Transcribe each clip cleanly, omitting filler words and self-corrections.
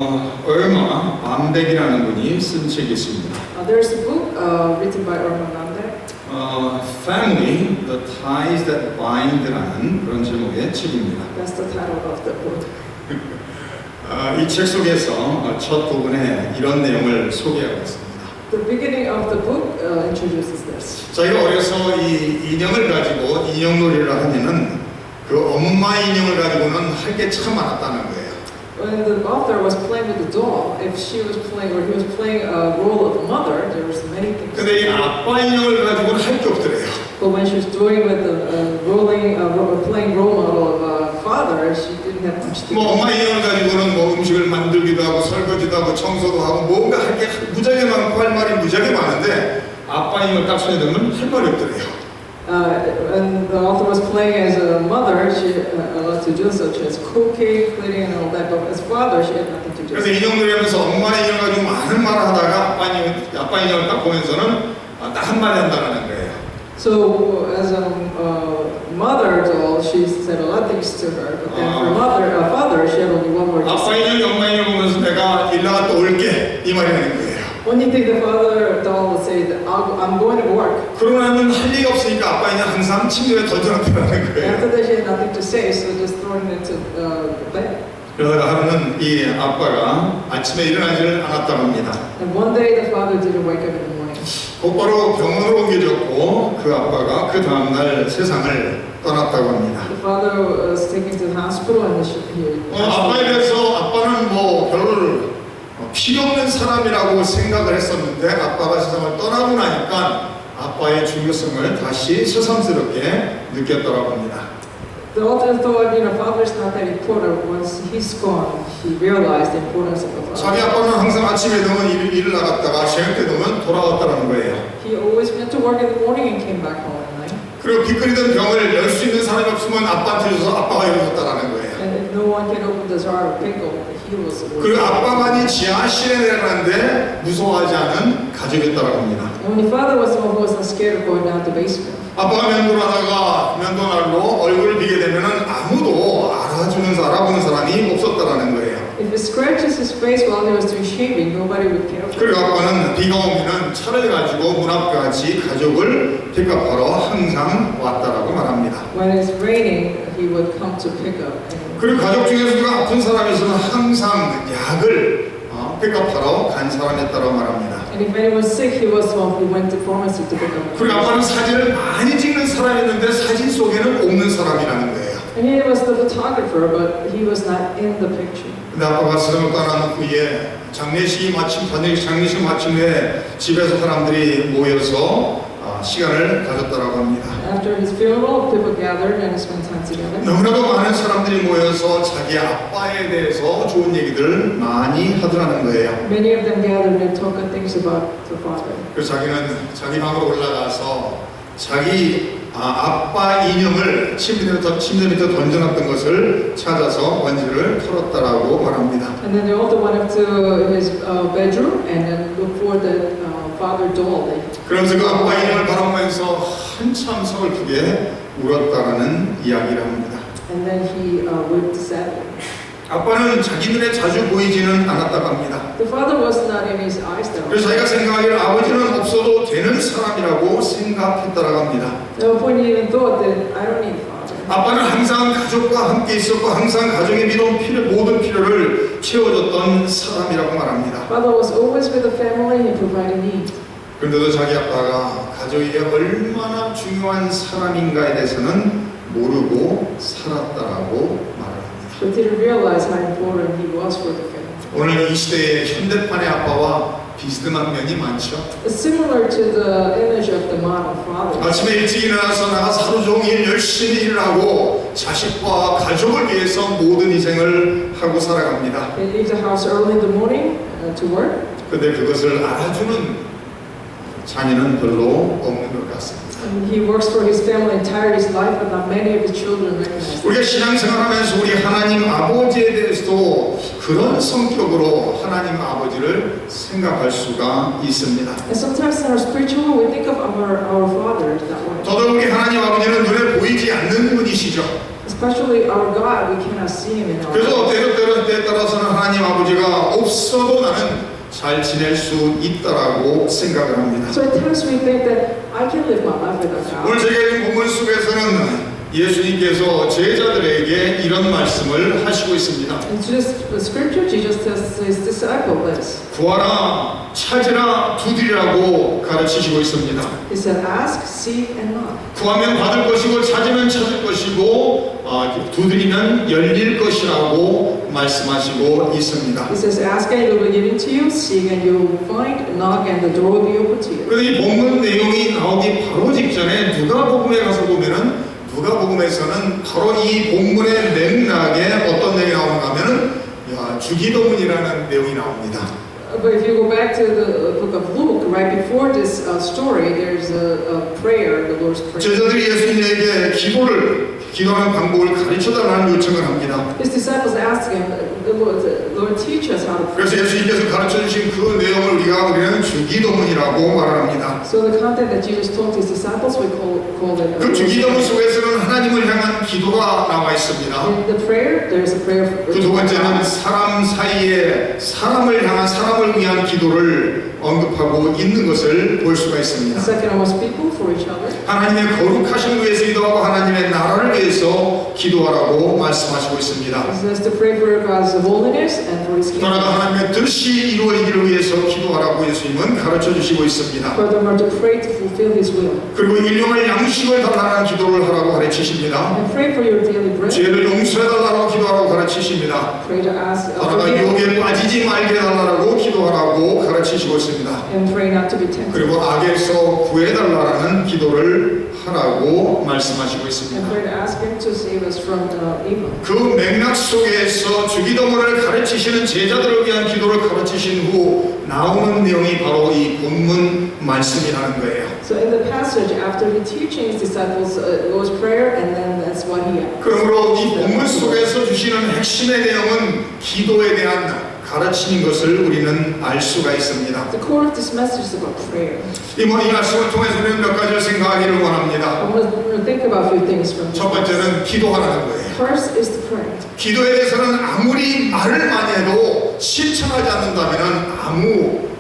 얼마 암백이라는 분이 쓴 책이 있습니다. There's a book written by Orman Namdek. Family, The Ties That Bind라는 그런 제목의 책입니다. That's the title of the book. 이 책 속에서 첫 부분에 이런 내용을 소개하고 있습니다. The beginning of the book introduces this. 저희가 어려서 이 인형을 가지고 인형놀이를 하면은 그 엄마 인형을 가지고는 할 게 참 많았다는 거예요. When the author was playing with the doll, if she was playing or he was playing a role of a mother, there was many things. 근데 이 아빠 인형을 가지고는 할 게 없더래요. But when she was doing with the playing role model of a father, she didn't have much to do. 뭐 엄마 인형을 가지고는 뭐 음식을 만들기도 하고 설거지도 하고 청소도 하고 뭔가 할 게 무지하게 많고 할 말이 무지하게 많은데 아빠 인형을 딱 손에 들면 할 말이 없더래요. And the author was playing as a mother, she had a lot to do, such as cooking, cleaning, and all that. But as father, she had nothing to do. 그래서 인형놀이 하면서 엄마 인형 가지고 많은 말을 하다가 아빠 인형을 딱 보면서는 딱 한마디 한다는 거예요. So as a mother doll, she said a lot of things to her. But then for father, she had only one word to 아빠 say. 인형, 엄마 인형 보면서 내가 일 나갔다 올게 이 말이 되는 거예요. Only thing the father doll would say that I'm going to work. 그러고 나면 할 얘기 없으니까 아빠 인형 항상 침대에 던져놨다는 거예요. After that, she had nothing to say, so just throwing it into the bed. 그러다가 하루는 이 아빠가 아침에 일어나지를 않았다고 합니다. And one day, the father didn't wake up in the morning. 곧바로 병원으로 옮겨졌고 그 아빠가 그 다음날 세상을 떠났다고 합니다. The father was taken to the hospital, and 아빠에 대해서 아빠는 뭐 별로 필요 없는 사람이라고 생각을 했었는데 아빠가 세상을 떠나고 나니까 아빠의 중요성을 다시 새삼스럽게 느꼈더라고 합니다. The author thought, father is not that important. Once he's gone, he realized the importance of the father. 자기 아빠는 항상 아침에 되면 일을 나갔다가 저녁 때 되면 돌아왔다는 거예요. He always went to work in the morning and came back home at night. 그리고 빗그리던 병을 열 수 있는 사람이 없으면 아빠한테 줘서 아빠가 열어줬다라는 거예요. And if no one can open the jar of pickle, he was. 그리고 아빠만이 지하실에 내려가는데 무서워하지 않은 가족이었다고 합니다. And when the father was the one who was not scared of going down to the basement. 아빠가 면도하다가 면도날로 얼굴을 비게 되면은 아무도 알아보는 사람이 없었다라는 거예요. If he scratches his face while he was doing shaving, nobody would care. 그리고 아빠는 비가 오면은 차를 가지고 문 앞까지 가족을 픽업하러 항상 왔다라고 말합니다. When it's raining, he would come to pick up. 그리고 가족 중에서 누가 아픈 사람이 있으면 항상 약을 픽업하러 간 사람이었다고 말합니다. And if anyone was sick, he was the one who went to pharmacy to pick up. 그리고 아빠는 사진을 많이 찍는 사람이었는데 사진 속에는 없는 사람이라는 거예요. And he was the photographer, but he was not in the picture. 근데 아빠가 세상을 떠난 후에 장례식 마침 후에 집에서 사람들이 모여서 시간을 가졌다고 합니다. After his funeral, people gathered and spent time together. 너무나도 많은 사람들이 모여서 자기 아빠에 대해서 좋은 얘기들 많이 하더라는 거예요. Many of them gathered and talked good things about the father. 그래서 자기는 자기 방으로 올라가서 자기 아빠 인형을 침대 밑에 던져놨던 것을 찾아서 원지를 털었다라고 말합니다. And then they also went up to his bedroom and then looked for the father doll. 그러면서 그 아빠 인형을 바라보면서 한참 서글프게 울었다라는 이야기를 합니다. And then he wept sadly. 아빠는 자기 눈에 자주 보이지는 않았다고 합니다. The father was not in his eyes though. 그래서 자기가 생각하기를 아버지는 없어도 되는 사람이라고 생각했다라고 합니다. At one point he even thought that I don't need a father. 아빠는 항상 가족과 함께 있었고 항상 가족의 모든 필요를 채워줬던 사람이라고 말합니다. Father was always with the family and he provided needs. 그런데도 자기 아빠가 가족에게 얼마나 중요한 사람인가에 대해서는 모르고 살았다라고 말합니다. But didn't realize how important he was for the family. 오늘 이 시대의 현대판의 아빠와 비슷한 면이 많죠. It's similar to the image of the modern father. 아침에 일찍 일어나서 나가서 하루 종일 열심히 일을 하고 자식과 가족을 위해서 모든 희생을 하고 살아갑니다. He leaves the house early in the morning to work. 그런데 그것을 알아주는 자녀는 별로 없는 것 같습니다. And he works for his family entire his life, but not many of his children recognize. 우리가 신앙생활하면서 우리 하나님 아버지에 대해서도 그런 성격으로 하나님 아버지를 생각할 수가 있습니다. And sometimes in our spiritual world, we think of our father that way. 더더욱 우리 하나님 아버지는 눈에 보이지 않는 분이시죠. Especially our God, we cannot see Him in our 그래서 lives. 때에 따라서는 하나님 아버지가 없어도 나는 잘 지낼 수 있다라고 생각을 합니다. So at times we think that I can live my life without 오늘 God. 제가 읽은 본문 속에서는 예수님께서 제자들에게 이런 말씀을 하시고 있습니다. In today's scripture, Jesus tells His disciple this. 구하라, 찾으라, 두드리라고 가르치시고 있습니다. He said, ask, seek, and knock. 구하면 받을 것이고 찾으면 찾을 것이고 두드리면 열릴 것이라고 말씀하시고 있습니다. He says, ask and it will be given to you, seek and you will find, knock and the door will be open to you. 그런데 이 본문 내용이 나오기 바로 직전에 누가복음에 가서 보면은 누가복음에서는 바로 이 본문의 맥락에 어떤 내용이 나오는가 하면은 주기도문이라는 내용이 나옵니다. But if you go back to the book of Luke, right before this story, there's a prayer, the Lord's Prayer. 제자들이 예수님에게 기도하는 방법을 가르쳐달라는 요청을 합니다. His disciples asked him, Lord, teach us how to pray. 그래서 예수님께서 가르쳐주신 그 내용을 우리는 주기도문이라고 말을 합니다. So the content that Jesus told his disciples, we call it. 그 주기도문 속에서는 하나님을 향한 기도가 나와 있습니다. In the prayer, there's a prayer for 그 두 번째는 사람 사이에 사람을 향한 사람을 위한 기도를 언급하고 있는 것을 볼 수가 있습니다. Second was people for each other. 하나님의 거룩하심을 위해서 기도하고 하나님의 나라를 위해서 기도하라고 말씀하시고 있습니다. He says to pray for God's holiness and for His kingdom. 나라가 하나님의 뜻이 이루어지기를 위해서 기도하라고 예수님은 가르쳐 주시고 있습니다. Furthermore, to pray to fulfill His will. 그리고 일용할 양식을 달라는 기도를 하라고 가르치십니다. And pray for your daily bread. 죄를 용서해 달라고 기도하라고 가르치십니다. Pray to ask 나라가 유혹에 빠지지 말게 달라고 기도하라고 가르치시고 있습니다. and pray not to be tempted. 그리고 악에서 구해달라는 기도를 하라고 말씀하시고 And 있습니다. pray to ask Him to save us from evil. 그 맥락 속에서 주기도문을 가르치시는 제자들을 위한 기도를 가르치신 후 나오는 내용이 바로 이 본문 말씀이라는 거예요. So in the passage, after He teaching His disciples Lord's Prayer, and then that's what He asked. 그러므로 이 본문 속에서 주시는 핵심의 내용은 기도에 대한 가르치는 것을 우리는 알 수가 있습니다. The core of this message is about prayer. 이 말씀을 통해서 우리는 몇 가지를 생각하기를 I 원합니다. want to think about a few things from this. 첫 번째는 기도하라는 거예요. First is to pray. 기도에 대해서는 아무리 말을 많이 해도 실천하지 않는다면 아무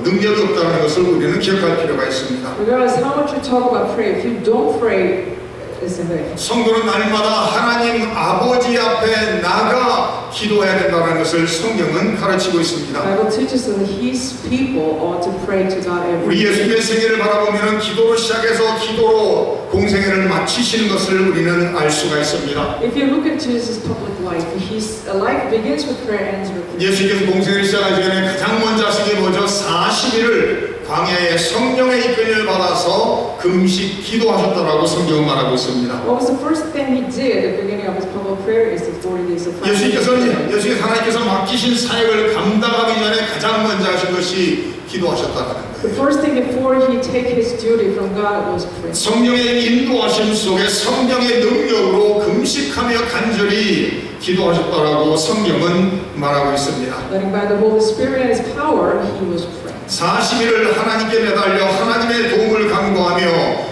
능력이 없다는 것을 우리는 기억할 필요가 있습니다. Regardless how much you talk about prayer, if you don't pray, it's in vain. 성도는 날마다 하나님 아버지 앞에 나가 기도해야 된다는 것을 성경은 가르치고 있습니다. Bible teaches that His people ought to pray to God every 우리 day. 예수님의 생애를 바라보면 기도로 시작해서 기도로 공생애를 마치시는 것을 우리는 알 수가 있습니다. If you look at Jesus' public life, His life begins with prayer, ends with prayer. 예수님께서 공생애를 시작하기 전에 가장 먼저 하신 게 뭐죠? 40일을 광야에 성령의 이끌림을 받아서 금식 기도하셨다라고 성경은 말하고 있습니다. What was the first thing He did at the beginning of His public prayer is the 40 days of fasting. 예수님께서 하나님께서 맡기신 사역을 감당하기 전에 가장 먼저 하신 것이 기도하셨다는 거예요. The first thing before He take His duty from God was prayer. 성령의 인도하심 속에 성령의 능력으로 금식하며 간절히 기도하셨다라고 성경은 말하고 있습니다. Letting by the Holy Spirit and His power, He was praying. 40일을 하나님께 매달려 하나님의 도움을 간구하며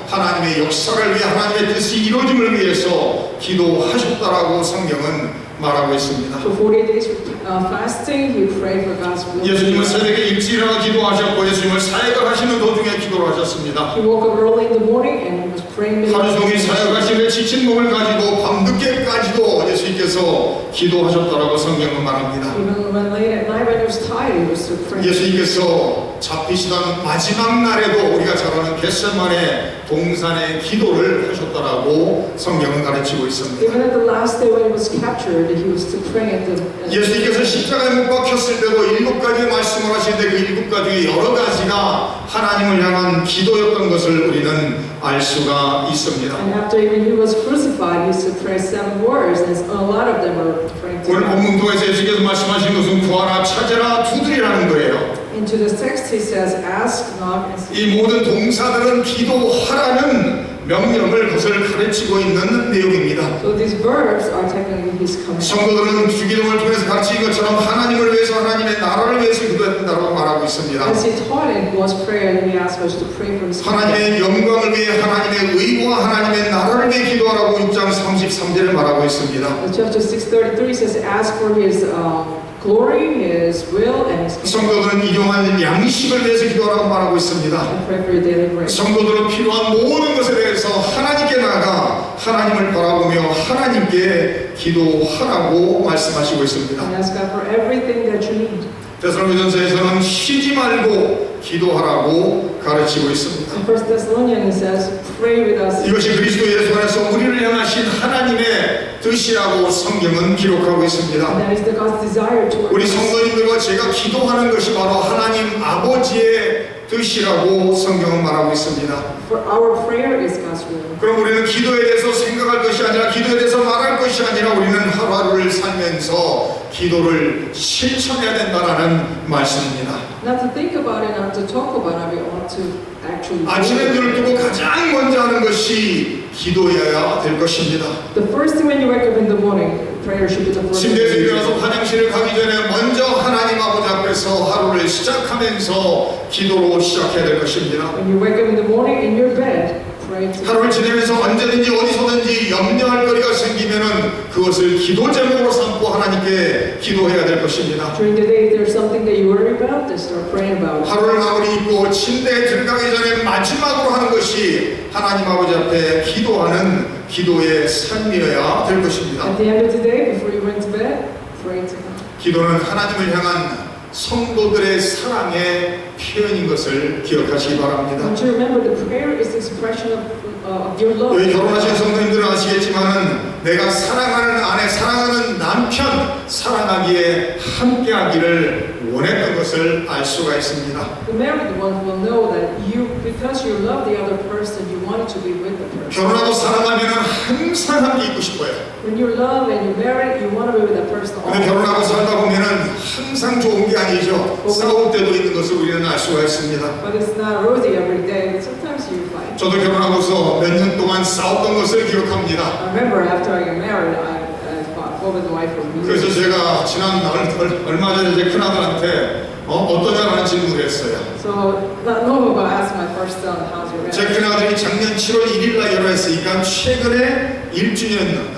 하나님의 역사를 위해 하나님의 뜻이 이루어짐을 위해서 기도하셨다라고 성경은 말하고 있습니다. For 40 days fasting, He prayed for God's will. 예수님은 새벽에 일찍 일어나 기도하셨고 예수님은 사역을 하시는 도중에 기도를 하셨습니다. He woke up early in the morning and He was praying. 하루 종일 사역하시는 지친 몸을 가지고 밤늦게까지도 예수님께서 기도하셨다라고 성경은 말합니다. Even when late at night when He was tired, He was still praying. 예수님께서 잡히시던 마지막 날에도 우리가 잘 아는 겟세마네 동산의 기도를 하셨다라고 성경은 가르치고 있습니다. Even at the last day when He was captured, He was still praying at the. 예수님께서 십자가에 못 박혔을 때도 7가지 말씀을 하시는데 그 7가지 여러 가지가 하나님을 향한 기도였던 것을 우리는 알 수가 있습니다. And after even He was crucified, He used to pray 7 words, and a lot of them were praying to 오늘 God. 본문 통해서 예수님께서 말씀하신 것은 구하라, 찾으라, 두드리라는 거예요. Into the text, He says, "Ask, knock, and seek." 이 모든 동사들은 기도하라는 명령을 그것을 가르치고 있는 내용입니다. So these verbs are technically His command. 성도들은 주기도문을 통해서 가르친 것처럼 하나님을 위해서 하나님의 나라를 위해서 기도해야 된다고 말하고 있습니다. As he taught in God's prayer, he asked us to pray for his kingdom. 하나님의 영광을 위해 하나님의 의와 하나님의 나라를 위해 기도하라고 6장 33절에 말하고 있습니다. Chapter 6:33 says, "Ask for his glory, his will, and his kingdom." 성도들은 일용할 양식을 위해서 기도하라고 말하고 있습니다. And pray for your daily bread. 성도들은 필요한 모든 것에 대해서 하나님께 나가 하나님을 바라보며 하나님께 기도하라고 말씀하시고 있습니다. And ask God for everything that you need. 데살로니가전서에서는 쉬지 말고 기도하라고 가르치고 있습니다. In 1 Thessalonians it says, "Pray without ceasing." 이것이 그리스도 예수 안에서 우리를 향하신 하나님의 뜻이라고 성경은 기록하고 있습니다. And that is the God's desire towards 우리 us. 성도님들과 제가 기도하는 것이 바로 하나님 아버지의 뜻이라고 성경은 말하고 있습니다. For our prayer is God's will. 그럼 우리는 기도에 대해서 생각할 것이 아니라 기도에 대해서 말할 것이 아니라 우리는 하루하루를 살면서 기도를 실천해야 된다는 말씀입니다. Not to think about it, not to talk about it, we ought to actually do 아침에 it. 눈을 뜨고 가장 먼저 하는 것이 기도여야 될 것입니다. The first thing when you wake up in the morning, prayer should be the first thing. 침대에서 일어나서 화장실을 가기 전에 먼저 하나님 아버지 앞에서 하루를 시작하면서 기도로 시작해야 될 것입니다. When you wake up in the morning in your bed, pray to 하루를 지내면서 언제든지 어디서든지 염려할 거리가 생기면은 그것을 기도 제목으로 삼고 하나님께 기도해야 될 것입니다. During the day, if there's something that you worry about, then start praying about it. 하루를 마무리 짓고 침대에 들어가기 전에 마지막으로 하는 것이 하나님 아버지 앞에 기도하는 기도의 삶이어야 될 것입니다. At the end of the day, before you went to bed, pray to God. 기도는 하나님을 향한 성도들의 사랑의 표현인 것을 기억하시기 바랍니다. Don't you remember the prayer is the expression of your love? 여기 결혼하신 성도님들은 아시겠지만은 내가 사랑하는 아내, 사랑하는 남편 사랑하기에 함께하기를 원했던 것을 알 수가 있습니다. The married one will know that you, because you love the other person, you want to be with the person. 결혼하고 사랑하면은 항상 함께 있고 싶어요. When you love and you marry, you want to be with that person all 근데 the 결혼하고 time. 살다 보면은 항상 좋은 게 아니죠. 싸울 때도 있는 것을 우리는 알 수가 있습니다. But it's not rosy every day, but sometimes you fight. 저도 결혼하고서 몇 년 동안 싸웠던 것을 기억합니다. I remember after I got married, I fought with my wife for 그래서 years. 제가 지난 얼마 전에 제 큰아들한테 어떠냐라는 질문을 했어요. So not long ago, I asked my first son, "How's your 제 marriage?" 큰아들이 작년 7월 1일 날 결혼했으니까 최근에 1주년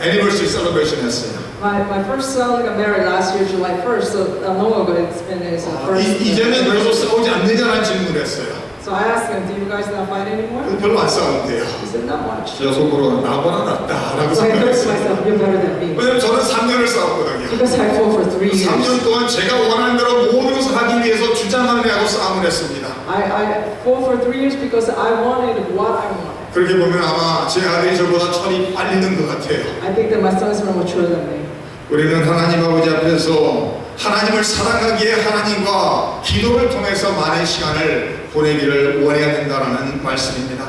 애니버서리 셀러브레이션 했어요. My first son got married last year, July 1st. So not long ago, it's been his first. 이제는 별로 싸우지 않느냐라는 질문을 했어요. So I asked him, "Do you guys not fight anymore?" 별로 안 싸운대요. He said, "Not much." 저 속으로 나보다 낫다라고 So I thought to 생각했어요. myself, "You're better than me." 왜냐면 저는 3년을 싸웠거든요. Because I fought for 3 years. 3년 동안 제가 원하는 대로 모든 것을 하기 위해서 주장하는 애하고 싸움을 했습니다. I fought for 3 years because I wanted what I wanted. 그렇게 보면 아마 제 아들이 저보다 철이 빨리 든 것 같아요. I think that my son is more mature than me. 우리는 하나님 아버지 앞에서 하나님을 사랑하기에 하나님과 기도를 통해서 많은 시간을 보내기를 원해야 된다는 말씀입니다.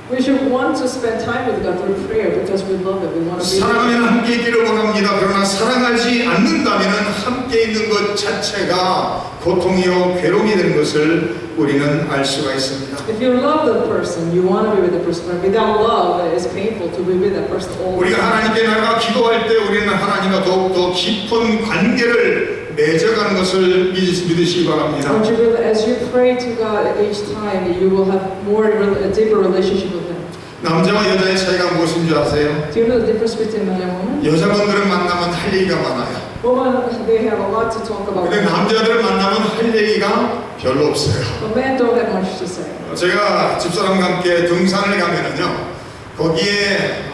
We should want to spend time with God through prayer because we love it. We want to be with 사랑하면 함께 있기를 원합니다. 그러나 사랑하지 않는다면 함께 있는 것 자체가 고통이요 괴로움이 되는 것을 우리는 알 수가 있습니다. If you love the person, you want to be with the person. But without love, it's painful to be with that person all the 우리가 time. 하나님께 나아가 기도할 때 우리는 하나님과 더욱더 깊은 관계를 맺어가는 것을 믿으시기 바랍니다. Don't you really, as you pray to God each time, you will have a deeper relationship with Him. 남자와 여자의 차이가 무엇인 줄 아세요? Do you know the difference between man and woman? 여자분들은 만나면 할 얘기가 많아요. Women, they have a lot to talk about. 근데 남자들을 만나면 할 얘기가 별로 없어요. But men don't have much to say. 제가 집사람과 함께 등산을 가면은요, 거기에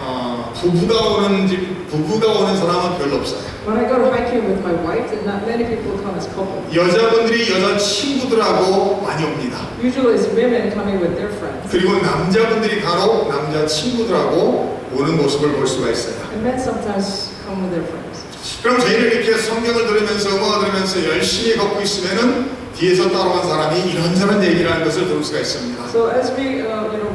부부가 오는 사람은 별로 없어요. When I go to hiking with my wife, not many people come as couple. 여자분들이 여자 친구들하고 많이 옵니다. Usually it's women coming with their friends. 그리고 남자분들이 간혹 남자 친구들하고 오는 모습을 볼 수가 있어요. And men sometimes come with their friends. 그럼 저희는 이렇게 성경을 들으면서 음악을 들으면서 열심히 걷고 있으면은 뒤에서 따라온 사람이 이런저런 얘기를 하는 것을 들을 수가 있습니다. So as we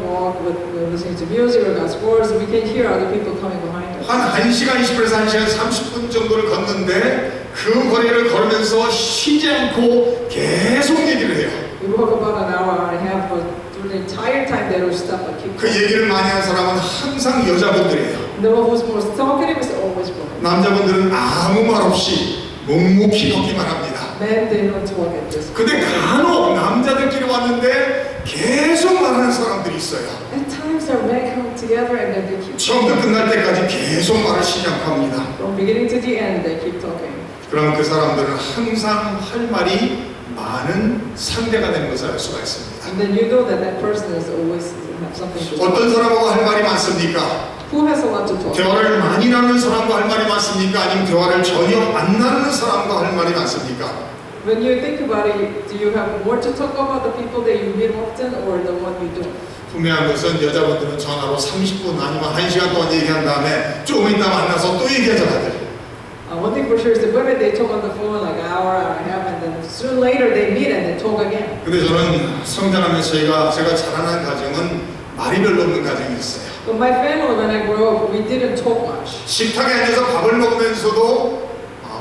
walk with listening to music or God's words, we can hear other people coming behind us. 한 1시간 20분에서 1시간 30분 정도를 걷는데 그 거리를 걸으면서 쉬지 않고 계속 얘기를 해요. We walk about an hour and a half, but through the entire time they don't stop and keep 그 going. 얘기를 많이 하는 사람은 항상 여자분들이에요. The one who's most talkative is always women. 남자분들은 아무 말 없이 묵묵히 걷기만 합니다. Men, they don't talk at this 근데 point. 간혹 남자들끼리 왔는데 계속 말하는 사람들이 있어요. At times our men come together and then they keep 처음부터 끝날 때까지 계속 말을 신약합니다. from beginning to the end, they keep talking. 그럼 그 사람들은 항상 할 말이 많은 상대가 되는 것을 알 수가 있습니다. And then you know that that person is always have something to 어떤 talk. 사람하고 할 말이 많습니까? Who has a lot to talk? 대화를 많이 나누는 사람과 할 말이 많습니까? 아니면 대화를 전혀 안 나누는 사람과 할 말이 많습니까? When you think about it, do you have more to talk about the people that you meet often or the one you don't? 분명한 것은 여자분들은 전화로 30분 아니면 1시간 동안 얘기한 다음에 조금 있다 만나서 또 얘기하잖아요. One thing for sure is that women, they talk on the phone like an hour and a half, and then soon later they meet and they talk again. 근데 저는 성장하면서 제가 자라난 가정은 말이 별로 없는 가정이었어요. But my family, when I grew up, we didn't talk much. 식탁에 앉아서 밥을 먹으면서도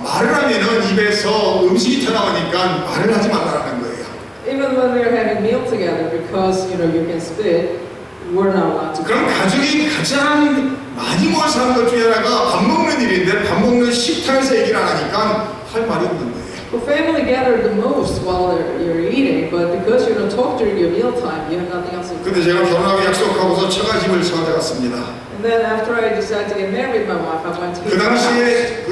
말을 하면은 입에서 음식이 튀어나오니까 말을 하지 말라는 거예요. Even when we were having meal together, because you can spit, we're not allowed to. 그럼 가족이 가장 많이 모여 사는 것 중에 하나가 밥 먹는 일인데 밥 먹는 식탁에서 얘기를 안 하니까 할 말이 없는 거예요. Well, family gather the most while you're eating, but because you don't talk during your mealtime, you have nothing else to do. 근데 제가 결혼하고 약속하고서 처가집을 찾아갔습니다. And then after I decided to get married, my wife, I went to 그 her house. 당시에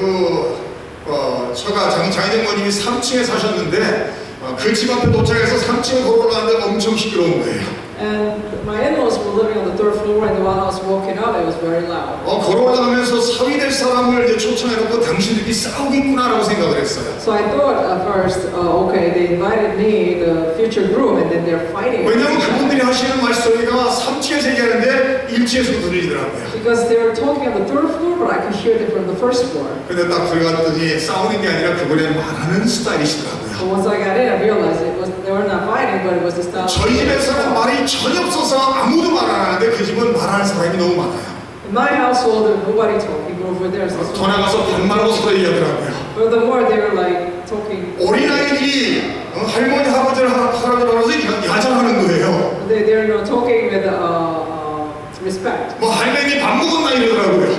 처가 장인장모님이 3층에 사셨는데 그 집 앞에 도착해서 3층에 걸어 올라왔는데 엄청 시끄러운 거예요. And my in-laws were living on the third floor, and while I was walking up, it was very loud. 걸어 올라가면서 사위 될 사람을 이제 초청해놓고 당신들이 싸우겠구나라고 생각을 했어요. So I thought at first, okay, they invited me, the future groom, and then they're fighting. 왜냐하면 그분들이 하시는 말소리가 3층에서 얘기하는데 1층에서 들리더라고요. Because they were talking on the third floor, but I could hear them from the first floor. 근데 딱 들어갔더니 싸우는 게 아니라 그분의 말하는 스타일이시더라고요. So once I got in, I realized they were not fighting, but it was the style. 저희 집에서는 말이 전혀 없어서 아무도 말 안 하는데 그 집은 말하는 사람이 너무 많아요. In my household, nobody talking over there. So 더 나가서 반말로 서로 얘기하더라고요. furthermore, they were like talking. 어린아이들이 할머니 할아버지를 야장하는 거예요. They're talking with respect. 뭐 할머니 밥 먹었나 이러더라고요.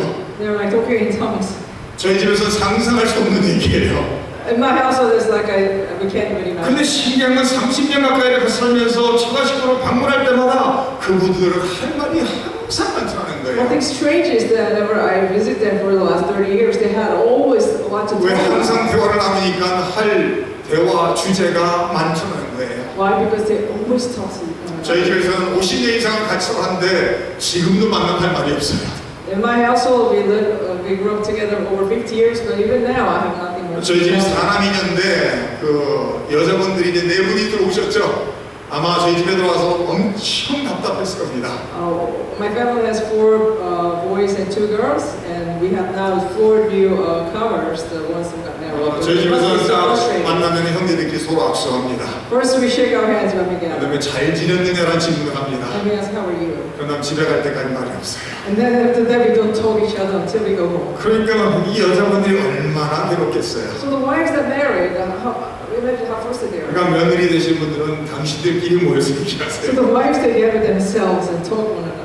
They're like talking in tongues. 저희 집에서 상상할 수 없는 얘기예요. In my household, it's like we can't really 근데 imagine. 신기한 건 30년 가까이 이렇게 살면서 처가 식구로 방문할 때마다 그분들은 할 말이 항상 많다는 One 거예요. thing strange is that whenever I visit them for the last 30 years, they had always a lot to 왜 talk 항상 about. 대화를 나누니까 할 대화 주제가 많다는 거예요. Why? Because they always talk to 저희 집에서는 50년 이상을 같이 살았는데 지금도 만나면 할 말이 없어요. In my household, we grew up together over 50 years, but even now, I have nothing more. 저희 집이 사남이녀인데 그 여자분들이 이제 4분이 들어오셨죠. 아마 저희 집에 들어와서 엄청 답답했을 겁니다. My family has 4 boys and 2 girls, and we have now 4 new comers, the ones who got married. 저희 It must 집에서는 be so 딱 frustrating. 만나면 형제들끼리 서로 악수합니다. First, we shake our hands when we get out. 그다음에 잘 지냈느냐라는 질문을 합니다. And we ask, how are you? 그다음 집에 갈 때까지 말이 없어요. And then after that, we don't talk each other until we go home. 그러니까 이 여자분들이 얼마나 괴롭겠어요. So the wives that married, imagine how frustrated they are. 그러니까 며느리 되신 분들은 당신들끼리 모여서 So 얘기하세요. the wives, they gather themselves and talk one another.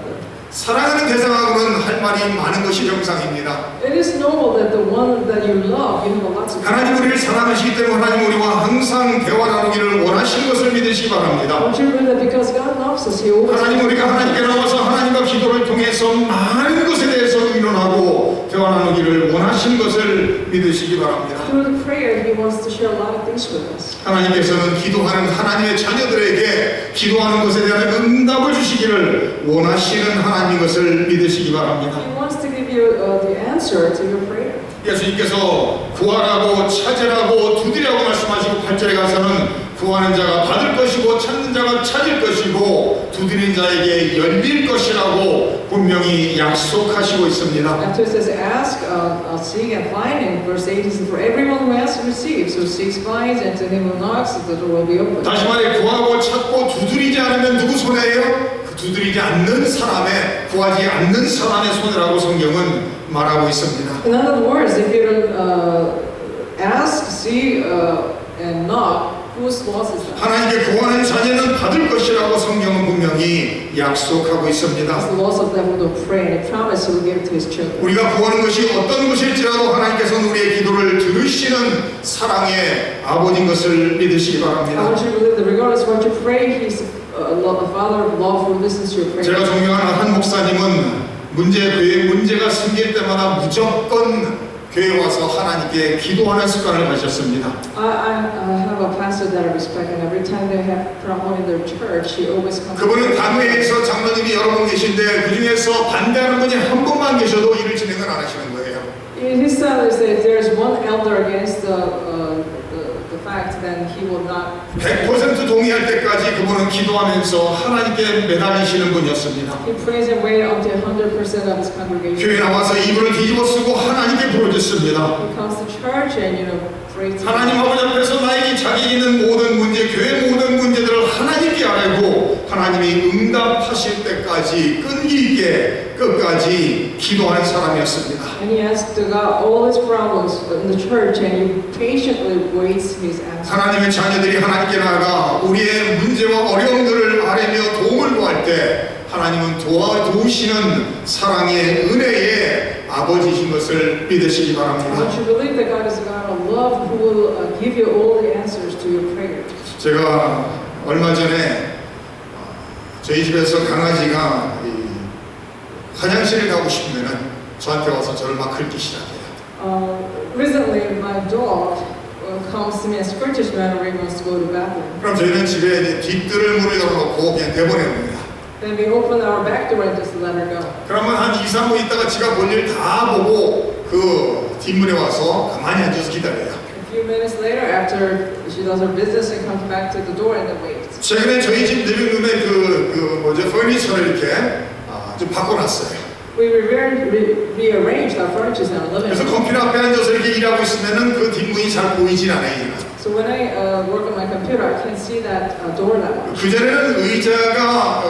사랑하는 대상하고는 할 말이 많은 것이 정상입니다. It is normal that the one that you love, you have a lot to 하나님 우리를 사랑하시기 때문에 하나님 우리와 항상 대화 나누기를 원하시는 것을 믿으시기 바랍니다. Don't you know that because God loves us, He always 하나님 우리가 하나님께 나와서 하나님과 기도를 통해서 많은 것에 대해서 의논하고 대화 나누기를 원하시는 것을 믿으시기 바랍니다. through the prayer, He wants to share a lot of things with us. 하나님께서는 기도하는 하나님의 자녀들에게 기도하는 것에 대한 응답을 주시기를 원하시는 하나님인 것을 믿으시기 바랍니다. He wants to give you the answer to your prayer. 예수님께서 구하라고 찾으라고 두드리라고 말씀하시고 8절에 가서는 구하는 자가 받을 것이고 찾는 자가 찾을 것이고 두드리는 자에게 열릴 것이라고 분명히 약속하시고 있습니다. After it says, ask, seek, and find, in verse 8 it says, for everyone who asks receives, who seeks finds, and to him who knocks the door will be opened. 다시 말해 구하고 찾고 두드리지 않으면 누구 손해예요? 그 두드리지 않는 사람의 구하지 않는 사람의 손해라고 성경은 말하고 있습니다. In other words, if you don't ask, see, and knock, Whose loss is that? 하나님께 구하는 자녀는 받을 것이라고 성경은 분명히 약속하고 있습니다. It's the loss of them who don't pray, and He promised He will give it to His children. 우리가 구하는 것이 어떤 것일지라도 하나님께서는 우리의 기도를 들으시는 사랑의 아버지인 것을 믿으시기 I 바랍니다. want you to believe that regardless of what you pray, He's a Father of love who listens to your prayer. 제가 존경하는 한 목사님은 교회 문제가 생길 때마다 무조건 교회 와서 하나님께 기도하는 습관을 가졌습니다. I have a pastor that I respect, and every time they have problem in their church, he always comes. 그분은 당회에서 장로님이 여러 분 계신데 그 중에서 반대하는 분이 한 분만 계셔도 일을 진행을 안 하시는 거예요. His style is that if there is one elder against the fact, then he will not. 100% 동의할 때까지 그분은 기도하면서 하나님께 매달리시는 분이었습니다. He prays and waits until 100% of his congregation. 교회 나와서 이불을 뒤집어 쓰고 하나님께 부르짖습니다. He comes to church and prays. 하나님 아버지 앞에서 나에게 자기 있는 모든 문제, 교회 모든 문제들을 하나님께 아뢰고 하나님이 응답하실 때까지 끈기 있게 끝까지 기도하는 사람이었습니다. And he asks God all his problems in the church, and he patiently waits his answer. 하나님의 자녀들이 하나님께 나아가 우리의 문제와 어려움들을 아뢰며 도움을 구할 때 하나님은 도우시는 사랑의 은혜의 아버지신 것을 믿으시기 I 바랍니다. want you to believe that God is a God of love who will give you all the answers to your prayers. 제가 얼마 전에 저희 집에서 강아지가 화장실을 가고 싶으면은 저한테 와서 저를 막 긁기 시작해요. Recently, my dog comes to me and scratches me whenever he wants to go to the bathroom. 그럼 저희는 집에 이제 뒷뜰을 문을 열어놓고 그냥 내보내봅니다. Then we open our back door and just let her go. 그러면 한 2, 3분 있다가 지가 볼 일 다 보고 그 뒷문에 와서 가만히 앉아서 기다려요. A few minutes later, after she does her business and comes back to the door and then waits. 최근에 저희 집 리빙룸에 퍼니처를 이렇게 좀 바꿔놨어요. We rearranged our furniture in our living 그래서 room. 컴퓨터 앞에 앉아서 이렇게 일하고 있으면은 그 뒷문이 잘 보이진 않아요. 이제는. So when I work on my computer, I can't see that door that much. 그전에는 의자가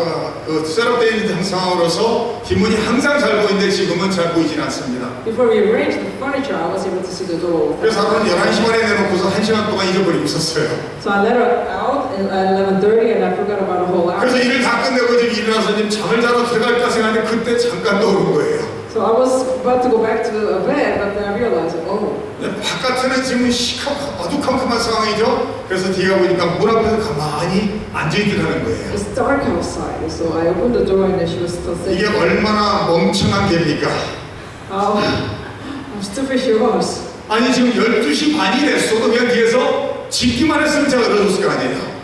셋업되어 있는 상황으로서 뒷문이 항상 잘 보이는데 지금은 잘 보이진 않습니다. Before we arranged the furniture, I was able to see the door. 그래서 하루는 11시 반에 내놓고서 1시간 동안 잊어버리고 있었어요. So I let her out at 11:30 and I forgot about a whole hour. 그래서 일을 다 끝내고 지금 일어나서 지금 잠을 자러 들어갈까 생각하는데 그때 잠깐 떠오른 거예요. So I was about to go back to bed, but then I realized, oh, 바깥에는 지금 어두컴컴한 상황이죠. 그래서 뒤에 보니까 문 앞에서 가만히 앉아있더라는 거예요. it's dark outside. So I opened the door and then she was still 이게 sitting. 얼마나 멍청한 개입니까? How stupid she was. 아니 지금 12시 반이 됐어도 그냥 뒤에서 짖기만 했으면 제가 열어줬을 거 아니에요.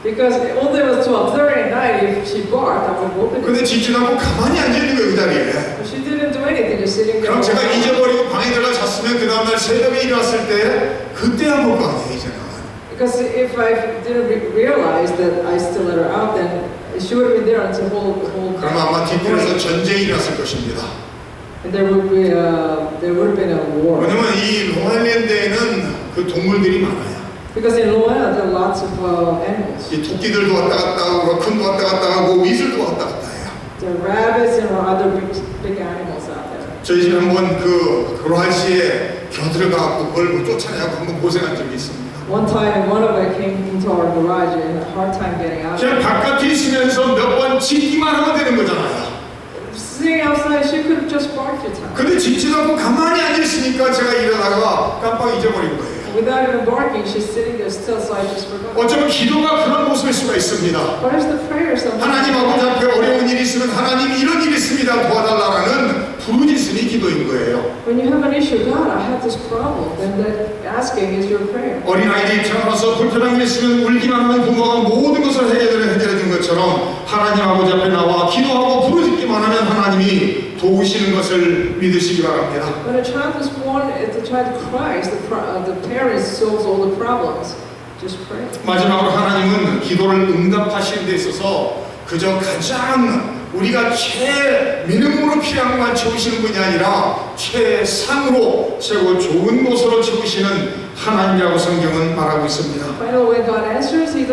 Because only it was 12:30 at night. If she barked, I would open it. 근데 짖지도 않고 가만히 앉아있는 거예요 그 자리에. But she didn't do anything, just sitting there. 그럼 제가 잊어버리고 방에 들어가 잤으면 그 다음날 새벽에 일어났을 때 그때 한 볼 거 아니에요 이제는. Because if I didn't realize that I still let her out, then she would have been there until the whole 그럼 아마 뒷뜰에서 전쟁이 일어났을 것입니다. and there would have been a war. 왜냐면 이 롱아일랜드에는 그 동물들이 많아요. Because in Luana there are lots of animals. 이 토끼들도 왔다 갔다 하고 러큰도 왔다 갔다 하고 위즐도 왔다 갔다 해요. There are rabbits and other big animals out there. 저희 집에 한번 그 로할시에 겨들어가고 그걸 뭐 쫓아내고 한번 고생한 적이 있습니다. One time, one of them came into our garage and had a hard time getting out. 그냥 바깥에 있으면서 몇 번 짖기만 하면 되는 거잖아요. Sitting outside, she could have just barked your time. 근데 짖지도 않고 가만히 앉아있으니까 제가 일어나가 깜빡 잊어버린 거예요. Without even barking, she's sitting there still, so I just forgot. 어쩌면 기도가 그런 모습일 수가 있습니다. What is the prayer sometimes? 하나님 아버지 앞에 어려운 일이 있으면 하나님 이런 일이 있습니다 도와달라는 부르짖음이 기도인 거예요. When you have an issue, God, I have this problem, then that asking is your prayer. 어린아이들이 태어나서 불편한 일 있으면 울기만 하면 부모가 모든 것을 해결해 준 것처럼 하나님 아버지 앞에 나와 기도하고 부르짖기만 하면 하나님이 도우시는 것을 믿으시기 바랍니다. When a child is born, if the child cries, the parents solves all the problems. Just pray. 마지막으로 하나님은 기도를 응답하시는 데 있어서 그저 가장 우리가 최민음으로 필요한 것만 채우시는 분이 아니라 최상으로 최고 좋은 곳으로 채우시는 하나님이라고 성경은 말하고 있습니다. Finally, when God answers, He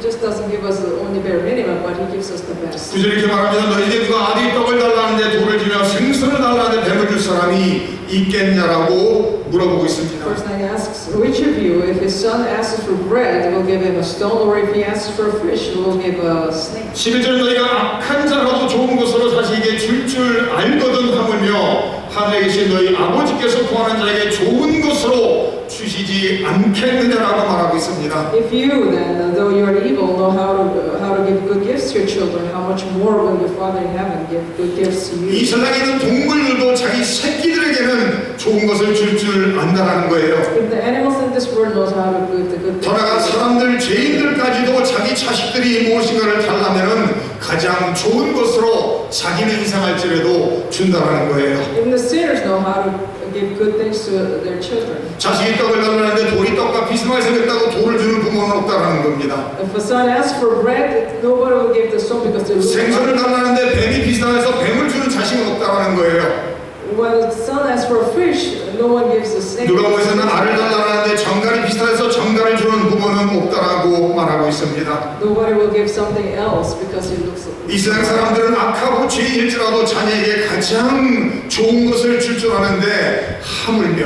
just doesn't give us only bare minimum, but He gives us the best. 구절에 이렇게 말합니다. 너희에게 누가 아들이 떡을 달라는데 돌을 주며 생선을 달라는데 뱀을 줄 사람이 이 있겠냐라고 물어보고 있습니다. Verse 9 asks, which of you, if his son asks for bread, will give him a stone, or if he asks for fish, will give a snake? 11절 너희가 악한 자라도 좋은 것으로 자식에게 줄 알거든 하물며 하늘에 계신 너희 아버지께서 구하는 자에게 좋은 것으로 주시지 않겠느냐라고 말하고 있습니다. If you then, though you are evil, know how to give good gifts to your children, how much more will your Father in heaven give good gifts to 이 you? 세상에 있는 동물들도 자기 새끼들에게는 좋은 것을 줄 안다라는 거예요. If the animals in this world knows how to give the good 더 나아가 gifts, 사람들 죄인들까지도 자기 자식들이 무엇인가를 달라면은 가장 좋은 것으로 자기는 이상할지라도 준다라는 거예요. even the sinners know how to give good things to their children. 자식이 떡을 달라는데 돌이 떡과 비스무리하게 생겼다고 돌을 주는 부모는 없다라는 겁니다. If a son asks for bread, nobody will give the stone because they 생선을 달라는데 뱀이 비슷해서 뱀을 주는 자식은 없다라는 거예요. When the son asks for a fish, no one gives the snake. 누가복음에서는 알을 달라는데 정갈이 비슷해서 정갈을 주는 부모는 없다라고 말하고 있습니다. Nobody will give something else because it looks. 이 세상 사람들은 악하고 죄인일지라도 자녀에게 가장 좋은 것을 줄 아는데 하물며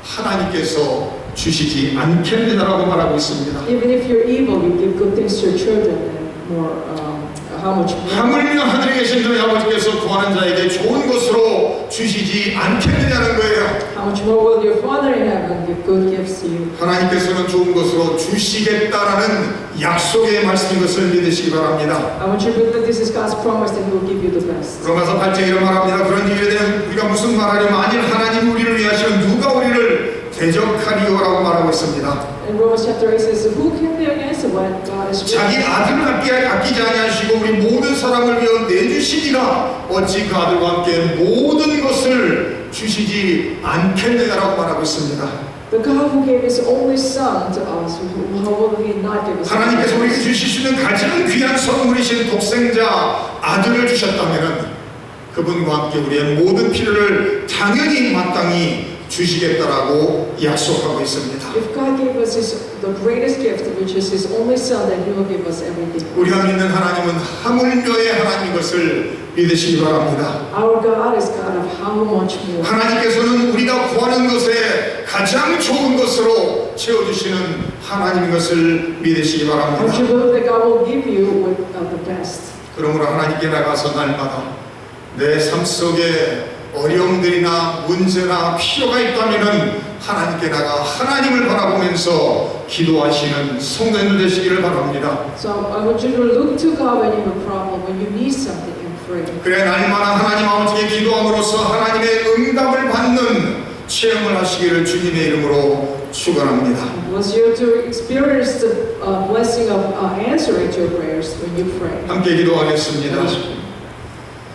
하나님께서 주시지 않겠느냐라고 말하고 있습니다. Even if you're evil, you give good things to your children, and more. How much more? 하물며 하늘에 계신 너희 아버지께서 구하는 자에게 좋은 것으로 주시지 않겠느냐는 거예요. How much more will your Father in heaven give good gifts to you? 하나님께서는 좋은 것으로 주시겠다라는 약속의 말씀인 것을 믿으시기 바랍니다. I want you to believe that this is God's promise that He will give you the best. 로마서 8장에 이런 말합니다. 그런 일에 대한 우리가 무슨 말하려 만일 하나님 우리를 위하시면 누가 우리를 대적하리요라고 말하고 있습니다. In Romans chapter 8 says, who can be against when God is with 자기 us? 아들을 아끼지 아니하시고 우리 모든 사람을 위하여 내주시니가 어찌 그 아들과 함께 모든 것을 주시지 않겠느냐라고 말하고 있습니다. The God who gave His only Son to us, how will He not give us? 하나님께서 우리에게 주실 수 있는 가장 귀한 선물이신 독생자 아들을 주셨다면 그분과 함께 우리의 모든 필요를 당연히 마땅히 주시겠다라고 약속하고 있습니다. If God gave us the greatest gift, which is His only Son, then He will give us everything. 우리가 믿는 하나님은 하물며의 하나님인 것을 믿으시기 바랍니다. Our God is God of how much more. 하나님께서는 우리가 구하는 것에 가장 좋은 것으로 채워주시는 하나님인 것을 믿으시기 I want 바랍니다. you to believe that God will give you the best. 그러므로 하나님께 나가서 날마다 내 삶 속에 어려움들이나 문제나 필요가 있다면은 하나님께 나가 하나님을 바라보면서 기도하시는 성도님들 되시기를 바랍니다. So I want you to look to God when you have a problem, when you need something, and pray. 그래 날마다 하나님 아버지께 기도함으로써 하나님의 응답을 받는 체험을 하시기를 주님의 이름으로 축원합니다. Was you to experience the blessing of answering to your prayers when you pray. 함께 기도하겠습니다.